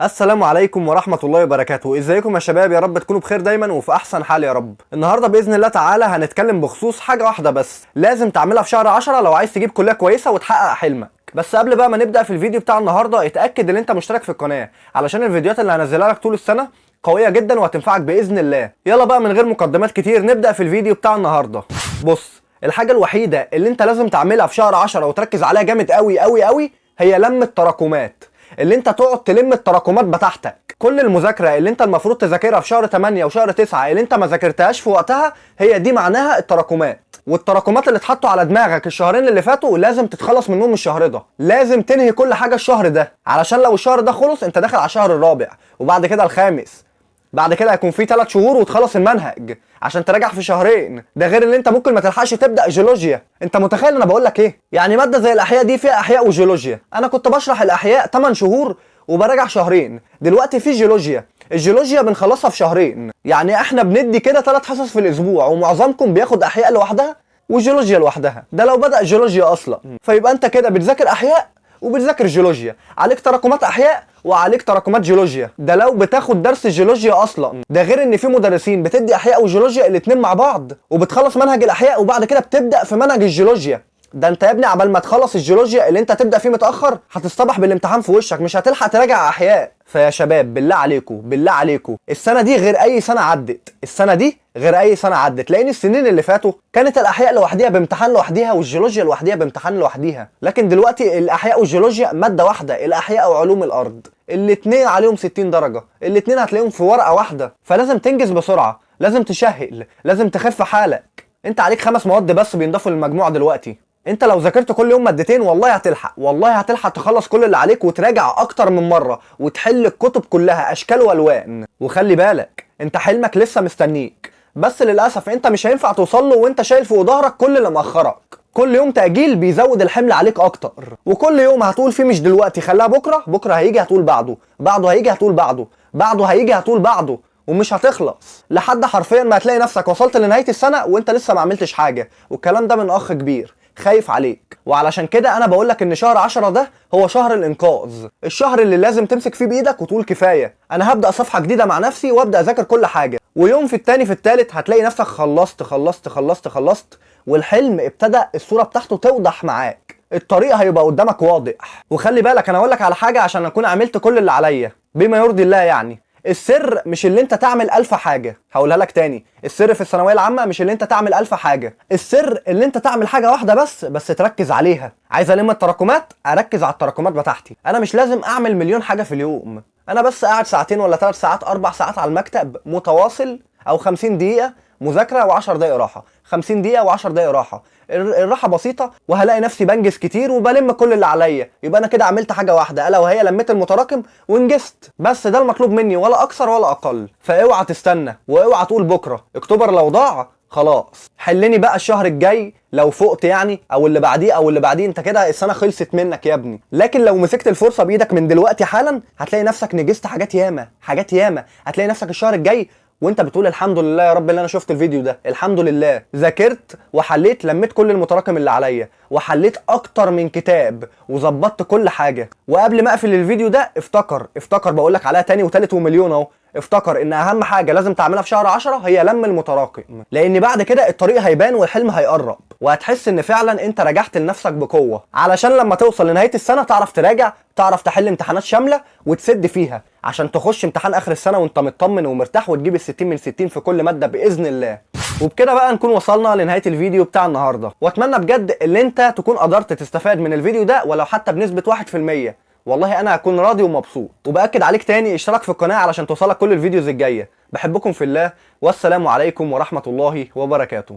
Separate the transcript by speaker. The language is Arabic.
Speaker 1: السلام عليكم ورحمة الله وبركاته. ازيكم يا شباب؟ يا رب تكونوا بخير دايما وفي احسن حال يا رب. النهارده باذن الله تعالى هنتكلم بخصوص حاجة واحدة بس لازم تعملها في شهر 10 لو عايز تجيب كلية كويسة وتحقق حلمك. بس قبل بقى ما نبدأ في الفيديو بتاع النهارده اتأكد ان انت مشترك في القناة علشان الفيديوهات اللي هنزلها لك طول السنة قوية جدا وهتنفعك باذن الله. يلا بقى من غير مقدمات كتير نبدأ في الفيديو بتاع النهارده. بص، الحاجة الوحيدة اللي انت لازم تعملها في شهر 10 وتركز عليها جامد قوي قوي قوي هي لم التراكمات. اللي انت تقعد تلم التراكمات بتاعتك. كل المذاكره اللي انت المفروض تذاكرها في شهر 8 وشهر 9 اللي انت ما ذاكرتهاش في وقتها هي دي معناها التراكمات. والتراكمات اللي اتحطوا على دماغك الشهرين اللي فاتوا لازم تتخلص منهم الشهر ده. لازم تنهي كل حاجه الشهر ده، علشان لو الشهر ده خلص انت داخل على الشهر الرابع وبعد كده الخامس. بعد كده هيكون في 3 شهور وتخلص المنهج عشان تراجع في شهرين. ده غير ان انت ممكن ما تلحقش تبدا جيولوجيا. انت متخيل انا بقول لك ايه؟ يعني ماده زي الاحياء دي فيها احياء وجيولوجيا. انا كنت بشرح الاحياء 8 شهور وبراجع شهرين. دلوقتي في جيولوجيا. الجيولوجيا بنخلصها في شهرين. يعني احنا بندي كده 3 حصص في الاسبوع ومعظمكم بياخد احياء لوحدها وجيولوجيا لوحدها. ده لو بدا جيولوجيا اصلا. فيبقى انت كده بتذاكر احياء وبتذاكر جيولوجيا، عليك تراكمات احياء وعليك تراكمات جيولوجيا. ده لو بتاخد درس الجيولوجيا اصلا. ده غير ان في مدرسين بتدي احياء وجيولوجيا الاتنين مع بعض وبتخلص منهج الاحياء وبعد كده بتبدا في منهج الجيولوجيا. ده انت يا ابني عبال ما تخلص الجيولوجيا اللي انت تبدا فيه متاخر هتصطبح بالامتحان في وشك، مش هتلحق تراجع احياء. فيا شباب بالله عليكم بالله عليكم، السنه دي غير اي سنه عدت. السنه دي غير اي سنه عدت، لان السنين اللي فاتوا كانت الاحياء لوحديها بامتحان لوحديها والجيولوجيا لوحديها بامتحان لوحديها. لكن دلوقتي الاحياء والجيولوجيا ماده واحده. الاحياء وعلوم الارض الاتنين عليهم 60 درجه، الاتنين هتلاقيهم في ورقه واحده. فلازم تنجز بسرعه، لازم تشهل، لازم تخف حالك. انت عليك 5 مواد بس بينضافوا للمجموعه دلوقتي. انت لو ذاكرت كل يوم مادتين والله هتلحق، والله هتلحق تخلص كل اللي عليك وتراجع اكتر من مره وتحل الكتب كلها اشكال والوان. وخلي بالك انت حلمك لسه مستنيك، بس للاسف انت مش هينفع توصل له وانت شايل فوق ظهرك كل اللي مأخرك. كل يوم تأجيل بيزود الحمل عليك اكتر، وكل يوم هتقول فيه مش دلوقتي خليها بكره، بكره هيجي هتقول بعده، بعده هيجي هتقول بعده، بعده هيجي هتقول بعده، ومش هتخلص لحد حرفيا ما هتلاقي نفسك وصلت لنهايه السنه وانت لسه ما عملتش حاجه. والكلام ده من اخ كبير خايف عليك. وعلشان كده انا بقول لك ان شهر 10 ده هو شهر الانقاذ، الشهر اللي لازم تمسك فيه بايدك وتقول كفايه، انا هبدا صفحه جديده مع نفسي وابدا اذاكر كل حاجه. ويوم في التاني في التالت هتلاقي نفسك خلصت والحلم ابتدى الصوره بتاعته توضح معاك. الطريق هيبقى قدامك واضح. وخلي بالك انا اقول لك على حاجه عشان اكون عملت كل اللي عليا بما يرضي الله. يعني السر مش اللي انت تعمل 1000 حاجة. هقولها لك تاني، السر في الثانوية العامة مش اللي انت تعمل 1000 حاجة. السر اللي انت تعمل حاجة واحدة بس تركز عليها. عايز الم التراكمات، اركز على التراكمات بتاعتي. انا مش لازم اعمل مليون حاجة في اليوم. انا بس قاعد 2 ولا 3 ساعات 4 ساعات على المكتب متواصل، او 50 دقيقة مذاكرة و10 دقايق راحة، 50 دقيقة و10 دقايق راحة. الراحة بسيطة وهلاقي نفسي بنجز كتير وبلم كل اللي عليا. يبقى انا كده عملت حاجة واحدة الا وهي لميت المتراكم ونجزت. بس ده المطلوب مني ولا اكثر ولا اقل. فاوعى تستنى واوعى تقول بكرة. اكتوبر لو ضاع خلاص. حلني بقى الشهر الجاي لو فقت يعني، او اللي بعديه او اللي بعديه. انت كده السنة خلصت منك يا ابني. لكن لو مسكت الفرصة بايدك من دلوقتي حالا هتلاقي نفسك نجزت حاجات ياما حاجات ياما. هتلاقي نفسك الشهر الجاي وانت بتقول الحمد لله يا رب اللي انا شفت الفيديو ده. الحمد لله ذاكرت وحليت، لميت كل المتراكم اللي عليا وحليت اكتر من كتاب وظبطت كل حاجه. وقبل ما اقفل الفيديو ده افتكر بقول لك عليها تاني وتالت ومليون اهو. افتكر ان اهم حاجه لازم تعملها في شهر 10 هي لم المتراكم، لان بعد كده الطريق هيبان والحلم هيقرب وهتحس ان فعلا انت رجعت لنفسك بقوه. علشان لما توصل لنهايه السنه تعرف تراجع، تعرف تحل امتحانات شامله وتسد فيها عشان تخش امتحان اخر السنه وانت مطمن ومرتاح وتجيب ال60 من 60 في كل ماده باذن الله. وبكده بقى نكون وصلنا لنهايه الفيديو بتاع النهارده. واتمنى بجد ان انت تكون قدرت تستفاد من الفيديو ده ولو حتى بنسبه 1%. والله انا هكون راضي ومبسوط. وباكد عليك تاني اشترك في القناه علشان توصلك كل الفيديوز الجايه. بحبكم في الله، والسلام عليكم ورحمه الله وبركاته.